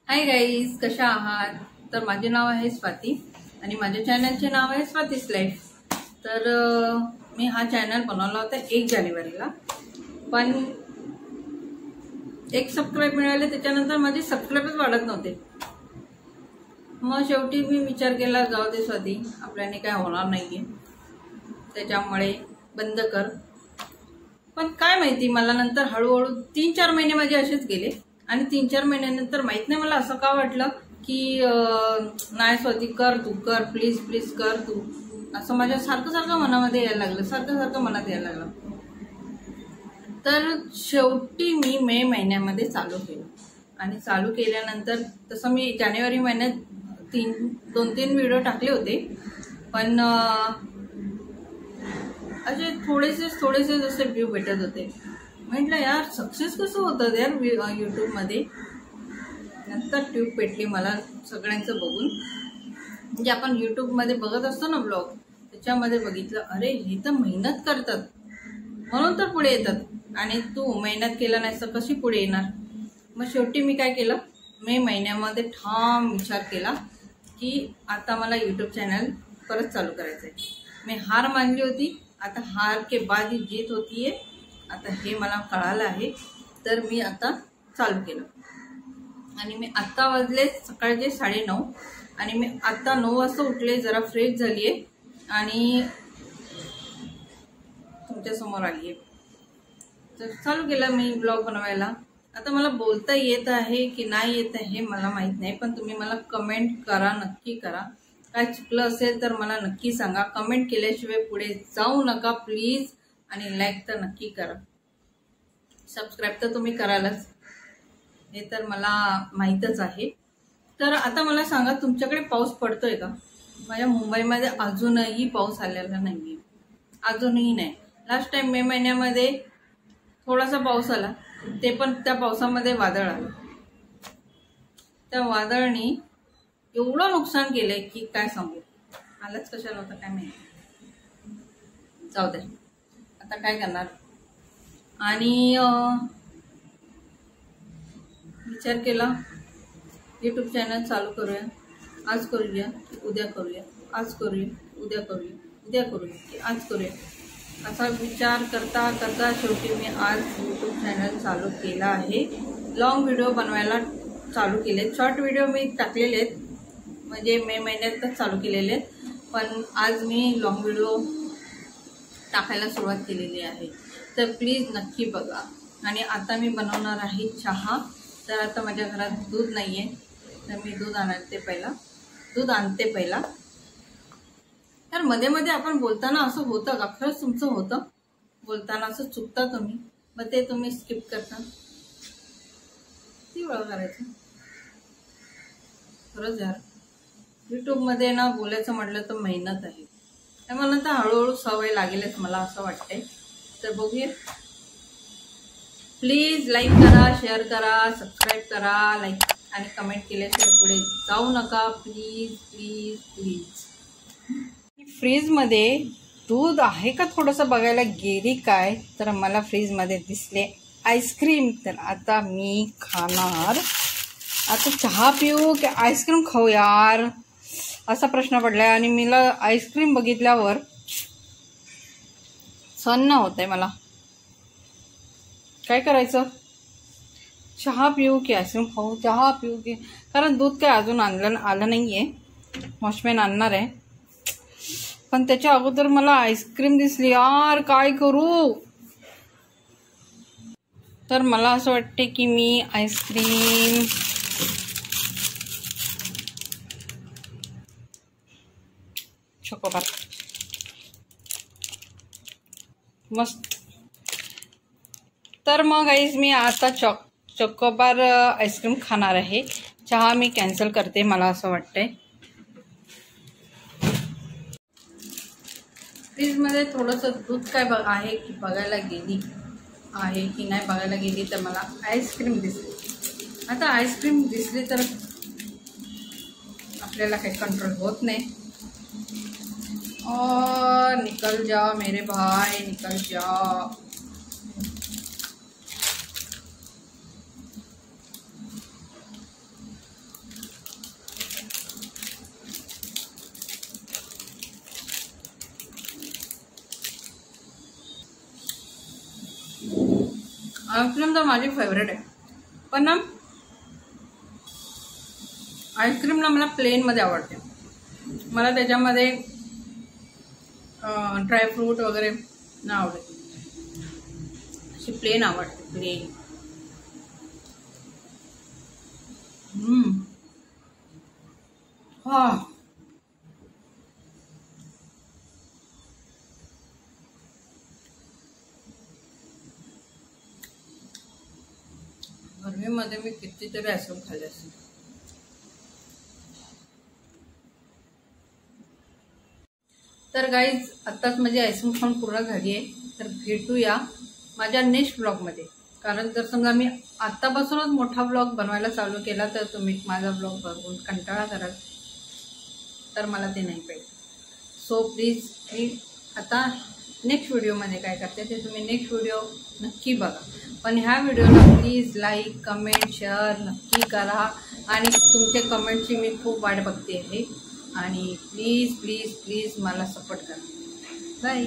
Hi guys, कशा आहात? तर माझे नाव आहे स्वाती आणि माझ्या चॅनलचे नाव आहे स्वातीज लाईफ. तर मी हा चॅनल बनवला होता 1 जानेवारीला, पण 1 सबस्क्राईब मिळाले. त्याच्यानंतर माझे सबस्क्राईबच वाढत नव्हते. मग शेवटी मी विचार केला, जाऊ दे स्वाती, आपल्याने काय होणार नाहीये, त्याच्यामुळे बंद कर. पण काय माहिती, मला नंतर हळूहळू 3-4 महिने माझे असेच गेले आणि 3-4 महिन्यानंतर माहित नाही मला असं का वाटलं की नाही स्वाती, कर तू, कर प्लीज प्लीज कर तू, असं माझ्या सारखं मनामध्ये यायला लागलं, सारखं मनात यायला लागलं. तर शेवटी मी मे महिन्यामध्ये चालू केलं आणि चालू केल्यानंतर तसं मी जानेवारी महिन्यात 2-3 व्हिडिओ टाकले होते, पण असे थोडेसे जसे व्ह्यू भेटत होते. म्हटलं यार, सक्सेस कसं होतं यार यूट्यूबमध्ये. नंतर ट्यूब पेटली मला सगळ्यांचं बघून. म्हणजे आपण यूट्यूबमध्ये बघत असतो ना ब्लॉग, त्याच्यामध्ये बघितलं, अरे हे तर मेहनत करतात म्हणून तर पुढे येतात, आणि तू मेहनत केला नाही तर कशी पुढे येणार. मग शेवटी मी काय केलं, मे महिन्यामध्ये ठाम विचार केला की आता मला यूट्यूब चॅनल परत चालू करायचं आहे. मी हार मानली होती, आता हार के बाद ही जीत होती है, आता हे मला कळालं आहे. तर मी आता चालू केलं आणि मी आत्ता वाजले सकाळचे 9:30 आणि मी आता 9 वाजता उठले, जरा फ्रेश झाली आहे आणि तुमच्या समोर आली आहे. तर चालू केलं मी ब्लॉग बनवायला. आता मला बोलता येत आहे की नाही येत आहे मला माहीत नाही, पण तुम्ही मला कमेंट करा, नक्की करा. काय चुकलं असेल तर मला नक्की सांगा. कमेंट केल्याशिवाय पुढे जाऊ नका प्लीज, आणि लाईक तर नक्की करा. सबस्क्राईब तर तुम्ही करालच, हे तर मला माहीतच आहे. तर आता मला सांगा, तुमच्याकडे पाऊस पडतोय का? माझ्या मुंबईमध्ये अजूनही पाऊस आलेला नाहीये, अजूनही नाही. लास्ट टाइम मे महिन्यामध्ये थोडासा पाऊस आला, ते पण त्या पावसामध्ये वादळ आलं. त्या वादळाने एवढं नुकसान केलंय की काय सांगू. आलंच कशाला होतं काय माहिती, जाऊ दे, आता काय करणार. आणि विचार केला यूट्यूब चॅनल चालू करूया, आज करूया उद्या करूया, आज करूया उद्या करूया, उद्या करूया की आज करूया, असा विचार करता करता शेवटी मी आज यूट्यूब चॅनल चालू केला आहे. लॉंग व्हिडिओ बनवायला चालू केले. शॉर्ट व्हिडिओ मी टाकलेले आहेत, म्हणजे मे महिन्यातच चालू केलेले आहेत, पण आज मी लॉंग व्हिडिओ टाकायला सुरुवात केलेली आहे. तर प्लीज नक्की बघा. आणि आता मी बनवणार आहे चहा. तर आता माझ्या घरात दूध नाही आहे, तर मी दूध आणते पहिला. तर मध्ये मध्ये आपण बोलताना असं होतं का? खरंच तुमचं होतं बोलताना असं चुकता तुम्ही, मग ते तुम्ही स्किप करता, ती वेळ करायचं. खरंच यार, यूट्यूबमध्ये ना बोलायचं म्हटलं तर मेहनत आहे, त्यामुळे नंतर हळूहळू सवय लागेलच मला असं वाटतंय. तर बघूया. प्लीज लाईक करा, शेअर करा, सबस्क्राईब करा, लाईक आणि कमेंट केल्याशिवाय पुढे जाऊ नका प्लीज प्लीज प्लीज. फ्रीजमध्ये दूध आहे का थोडंसं बघायला गेली काय, तर मला फ्रीजमध्ये दिसले आईस्क्रीम. तर आता मी खाणार. आता चहा पिऊ की आईस्क्रीम खाऊ यार, असा प्रश्न पडलाय. आणि मला आईस्क्रीम बघितल्यावर सहन होत आहे मला. काय करायचं, चहा पिऊ की आईस्क्रीम खाऊ, चहा पिऊ की, कारण दूध काय अजून आलं नाहीये, वॉचमॅन आणणार आहे. पण त्याच्या अगोदर मला आईस्क्रीम दिसली यार, काय करू. तर मला असं वाटते की मी आईस्क्रीम चॉकोबार मस्त. तर मग गाईज मी आता चॉकोबार आईस्क्रीम खाणार आहे. चहा मी कॅन्सल करते, मला असं वाटतंय. फ्रीजमध्ये थोडंसं दूध काय आहे की बघायला गेली आहे की नाही बघायला गेली, तर मला आईस्क्रीम दिसली. आता आईस्क्रीम दिसली तर आपल्याला काही कंट्रोल होत नाही. और निकल जा मेरे भाई, निकल जा. आईस्क्रीम तर माझी फेवरेट आहे, पण ना आईस्क्रीम ना मला प्लेनमध्ये आवडते. मला त्याच्यामध्ये ड्रायफ्रूट वगैरे नाही आवडत, अशी प्लेन आवडते, प्लेन. हा गरमीमध्ये मी कितीतरी आईस्क्रीम खाल्ले असेल. तर गाईज आत्ताच माझी आईस्क्रीम खाऊन पूर्ण झाली आहे. तर भेटूया माझ्या नेक्स्ट ब्लॉगमध्ये. कारण जर समजा मी आत्तापासूनच मोठा ब्लॉग बनवायला चालू केला तर तुम्ही माझा ब्लॉग बघून कंटाळा कराल, तर मला ते नाही पाहिजे. सो प्लीज मी आता नेक्स्ट व्हिडिओमध्ये काय करते ते तुम्ही नेक्स्ट व्हिडिओ नक्की बघा. पण ह्या व्हिडिओला प्लीज लाईक, कमेंट, शेअर नक्की करा. आणि तुमच्या कमेंटची मी खूप वाट बघते आहे. आणि प्लीज प्लीज प्लीज मला सपोर्ट करा. बाय.